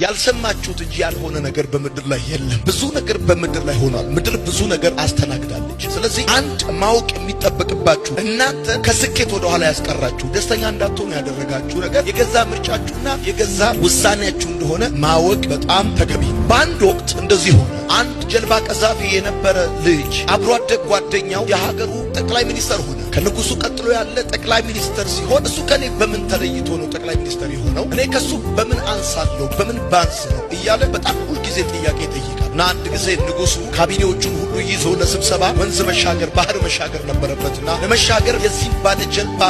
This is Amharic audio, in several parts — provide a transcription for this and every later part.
ያልሰማችሁት እንጂ ያልሆነ ነገር በመድር ላይ የለም። ብዙ ነገር በመድር ላይ ሆኗል። ምድር ብዙ ነገር አስተናግዳለች። ስለዚህ አንድ ማወቅ የሚጠበቅባችሁ እናንተ ከስኬት ወደ ኋላ ያስቀራችሁ ደስተኛ እንዳትሆኑ ያደረጋችሁ ነገር የገዛ ምርጫችሁና የገዛ ውሳኔያችሁ እንደሆነ ማወቅ በጣም ተገቢ ነው። በአንድ ወቅት እንደዚህ ሆነ። አንድ ጀልባ ቀዛፊ የነበረ ልጅ አብሮ አደግ ጓደኛው የሀገሩ ጠቅላይ ሚኒስተር ሆነ። ከንጉሱ ቀጥሎ ያለ ጠቅላይ ሚኒስተር ሲሆን እሱ ከኔ በምን ተለይቶ ነው ጠቅላይ ሚኒስተር የሆነው? እኔ ከሱ በምን አንሳለሁ? በምን ባንስ ነው እያለ በጣም ሁሉ ጊዜ ጥያቄ ይጠይቃል። እና አንድ ጊዜ ንጉሱ ካቢኔዎቹን ሁሉ ይዞ ለስብሰባ ወንዝ መሻገር ባህር መሻገር ነበረበትና ለመሻገር የዚህ ባለ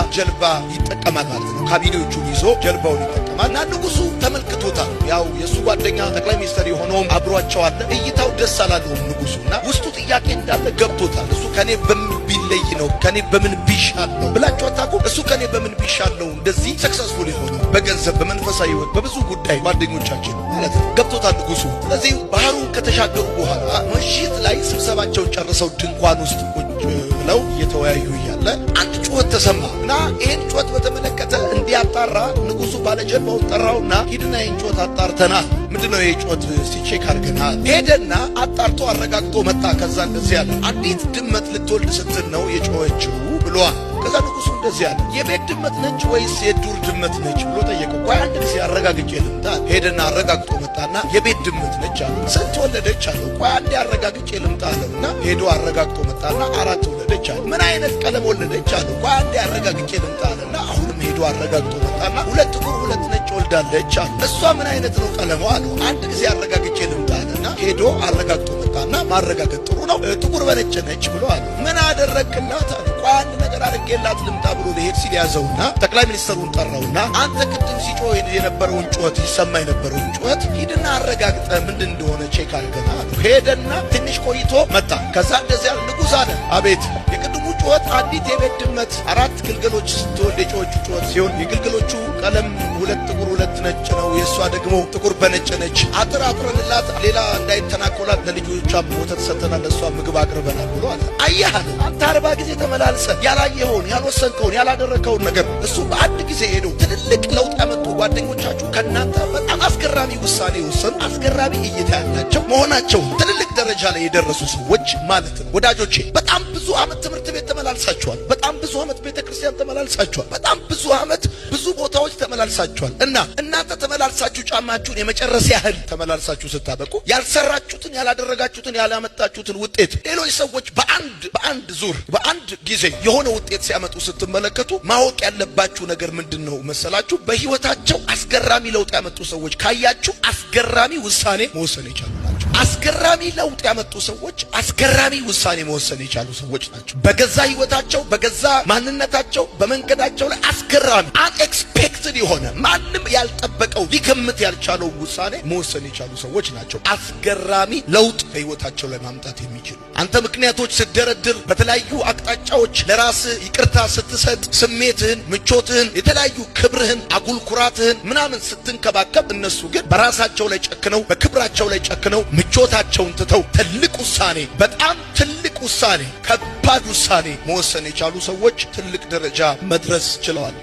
ጀልባ ይጠቀማል ማለት ነው። ካቢኔዎቹን ይዞ ጀልባውን ይጠቀማል እና ንጉሱ ተመልክቶታል። ያው የሱ ጓደኛ ጠቅላይ ሚኒስተር የሆነውም አብሯቸው አለ። እይታው ደስ አላለውም ንጉሱና ውስጡ ጥያቄ እንዳለ ገብቶታል። እሱ ከኔ በምን ቢለይ ነው? ከኔ በምን ቢሻል ነው ብላችሁ አታውቁም? እሱ ከኔ በምን ቢሻል ነው እንደዚህ ሰክሰስፉል የሆነው? በገንዘብ በመንፈሳዊ ሕይወት በብዙ ጉዳይ ጓደኞቻችን ማለት ነው ገብቶታል ንጉሱ። ስለዚህ ባህሩን ከተሻገሩ በኋላ ምሽት ላይ ስብሰባቸውን ጨርሰው ድንኳን ውስጥ ቁጭ ብለው እየተወያዩ እያለ አንድ ጩኸት ተሰማ እና ይህን ጩኸት በተመለከተ እንዲያጣራ ንጉሱ ባለጀልባውን ጠራውና ሂድና ይህን ጩኸት አጣርተና ምንድነው ይህ ጩኸት ሲቼክ አድርገናል። ሄደና አጣርቶ አረጋግጦ መጣ። ከዛ እንደዚህ ያለ አንዲት ድመት ልትወልድ ስትል ነው የጮኸችው ብሏል። ከዛ ንጉሱ እንደዚህ ያለ የቤት ድመት ነች ወይስ የዱር ድመት ነች ብሎ ጠየቀው። ቆይ አንድ ጊዜ አረጋግጬ ልምጣ። ሄደና አረጋግጦ መጣና የቤት ድመት ነች አለ። ስንት ወለደች አለው። ቆይ አንዴ አረጋግጬ ልምጣ አለውና ሄዶ አረጋግጦ መጣና 4 ወለደች አለ። ምን አይነት ቀለም ወለደች አለው። ቆይ አንዴ አረጋግጬ ልምጣ አለና አሁንም ሄዶ አረጋግጦ መጣና 2 ጥቁር 2 ነጭ ወልዳለች አለ። እሷ ምን አይነት ነው ቀለሟ አለው። አንድ ጊዜ አረጋግጬ ልምጣ አለና ሄዶ አረጋግጦ መጣና ማረጋገጥ ጥሩ ነው ጥቁር በነጭ ነች ብሎ አለ። ምን አደረክላት አለ። ቆይ አንድ ነገር አድርጌላት ልምጣ ብሎ ሊሄድ ሲል ያዘውና ጠቅላይ ሚኒስተሩን ጠራውና አንተ ቅድም ሲጮህ የነበረውን ጩኸት ይሰማ የነበረውን ጩኸት ሂድና አረጋግጠ ምንድን እንደሆነ ቼክ አድርገና አለ። ሄደና ትንሽ ቆይቶ መጣ። ከዛ እንደዚያ ንጉሥ አለ አቤት የቅድሙ ጩኸት አንዲት የቤት ድመት 4 ግልገሎች ስትወልድ የጮኸችው ጩኸት ሲሆን የግልገሎቹ ቀለም 2 ጥቁር 2 ነጭ ነው። የእሷ ደግሞ ጥቁር በነጭ ነች። አጥረንላት ሌላ እንዳይተናኮላት ለልጆቿም ወተት ሰጥተናል፣ ለእሷ ምግብ አቅርበናል ብሎ አለ። አየህ አለ አንተ 40 ጊዜ ተመላልሰ ያላየኸውን ያልወሰንከውን ያላደረከውን ነገር እሱ በአንድ ጊዜ ሄዶ ትልልቅ ለውጥ ያመጡ ጓደኞቻችሁ ከእናንተ በጣም አስገራሚ ውሳኔ የወሰኑ አስገራሚ እይታ ያላቸው መሆናቸው ትልልቅ ደረጃ ላይ የደረሱ ሰዎች ማለት ነው። ወዳጆቼ በጣም ብዙ ዓመት ትምህርት ቤት ተመላልሳችኋል። በጣም ብዙ ዓመት ቤተክርስቲያን ተመላልሳችኋል። በጣም ብዙ ዓመት ብዙ ቦታዎች ተመላልሳችኋል። እና እናንተ ተመላልሳችሁ ጫማችሁን የመጨረስ ያህል ተመላልሳችሁ ስታበቁ ያልሰራችሁትን ያላደረጋችሁትን ያላመጣችሁትን ውጤት ሌሎች ሰዎች በአንድ ዙር በአንድ ጊዜ የሆነ ውጤት ሲያመጡ ስትመለከቱ ማወቅ ያለባችሁ ነገር ምንድነው መሰላችሁ? በህይወታቸው አስገራሚ ለውጥ ያመጡ ሰዎች ካያችሁ አስገራሚ ውሳኔ መወሰን የቻሉ ናቸው። አስገራሚ ለውጥ ያመጡ ሰዎች አስገራሚ ውሳኔ መወሰን የቻሉ ሰዎች ናቸው። በገዛ ህይወታቸው በገዛ ማንነታቸው በመንገዳቸው ላይ አስገራሚ አንኤክስፔክትድ የሆነ ማንም ያልጠበቀው ሊገምት ያልቻለው ውሳኔ መወሰን የቻሉ ሰዎች ናቸው። አስገራሚ ለውጥ በህይወታቸው ላይ ማምጣት የሚችሉ አንተ ምክንያቶች ስትደረድር በተለያዩ አቅጣጫዎች ለራስ ይቅርታ ስትሰጥ ስሜትህን ምቾትህን የተለያዩ ክብርህን አጉል ኩራትህን ምናምን ስትንከባከብ እነሱ ግን በራሳቸው ላይ ጨክነው በክብራቸው ላይ ጨክነው ምቾታቸውን ትተው ትልቅ ውሳኔ በጣም ትልቅ ውሳኔ ከባድ ውሳኔ መወሰን የቻሉ ሰዎች ትልቅ ደረጃ መድረስ ችለዋል።